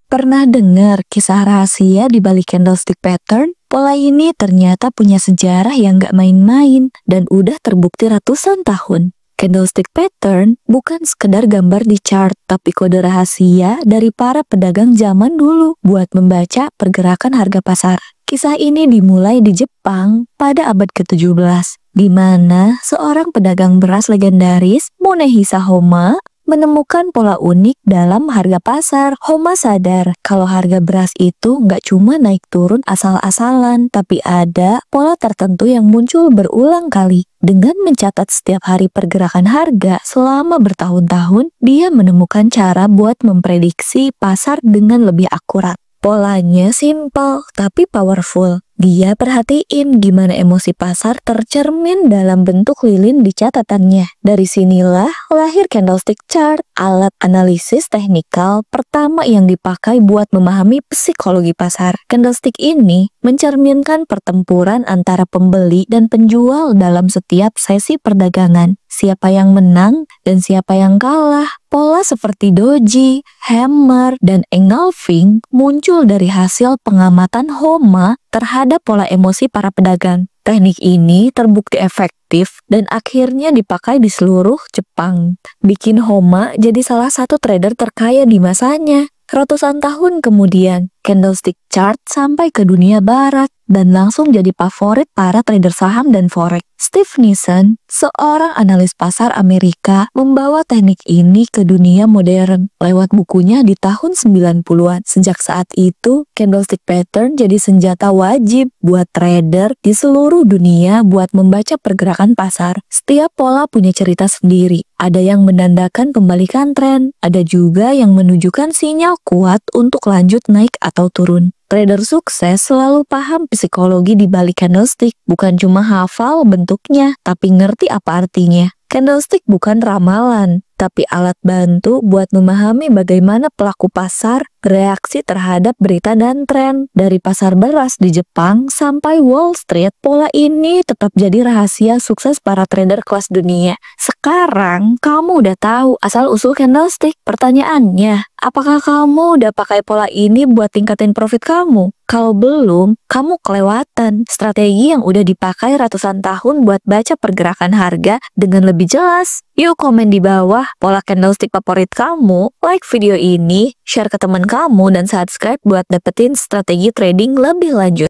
Pernah dengar kisah rahasia di balik candlestick pattern? Pola ini ternyata punya sejarah yang gak main-main dan udah terbukti ratusan tahun. Candlestick pattern bukan sekedar gambar di chart, tapi kode rahasia dari para pedagang zaman dulu buat membaca pergerakan harga pasar. Kisah ini dimulai di Jepang pada abad ke-17, di mana seorang pedagang beras legendaris, Monehisa Homma, menemukan pola unik dalam harga pasar. Homma sadar kalau harga beras itu nggak cuma naik turun asal-asalan, tapi ada pola tertentu yang muncul berulang kali. Dengan mencatat setiap hari pergerakan harga selama bertahun-tahun, dia menemukan cara buat memprediksi pasar dengan lebih akurat. Polanya simple tapi powerful. Dia perhatiin gimana emosi pasar tercermin dalam bentuk lilin di catatannya. Dari sinilah lahir candlestick chart, alat analisis teknikal pertama yang dipakai buat memahami psikologi pasar. Candlestick ini mencerminkan pertempuran antara pembeli dan penjual dalam setiap sesi perdagangan. Siapa yang menang dan siapa yang kalah. Pola seperti doji, hammer, dan engulfing muncul dari hasil pengamatan Homma terhadap pola emosi para pedagang. Teknik ini terbukti efektif dan akhirnya dipakai di seluruh Jepang, bikin Homma jadi salah satu trader terkaya di masanya. Ratusan tahun kemudian, candlestick chart sampai ke dunia barat dan langsung jadi favorit para trader saham dan forex. Steve Nissen, seorang analis pasar Amerika, membawa teknik ini ke dunia modern lewat bukunya di tahun 90-an. Sejak saat itu, candlestick pattern jadi senjata wajib buat trader di seluruh dunia buat membaca pergerakan pasar. Setiap pola punya cerita sendiri. Ada yang menandakan pembalikan tren, ada juga yang menunjukkan sinyal kuat untuk lanjut naik atau turun. Trader sukses selalu paham psikologi di balik candlestick, bukan cuma hafal bentuknya, tapi ngerti apa artinya. Candlestick bukan ramalan, tapi alat bantu buat memahami bagaimana pelaku pasar bereaksi terhadap berita dan tren. Dari pasar beras di Jepang sampai Wall Street, pola ini tetap jadi rahasia sukses para trader kelas dunia. Sekarang, kamu udah tahu asal-usul candlestick. Pertanyaannya, apakah kamu udah pakai pola ini buat tingkatin profit kamu? Kalau belum, kamu kelewatan strategi yang udah dipakai ratusan tahun buat baca pergerakan harga dengan lebih jelas. Yuk komen di bawah pola candlestick favorit kamu, like video ini, share ke teman kamu, dan subscribe buat dapetin strategi trading lebih lanjut.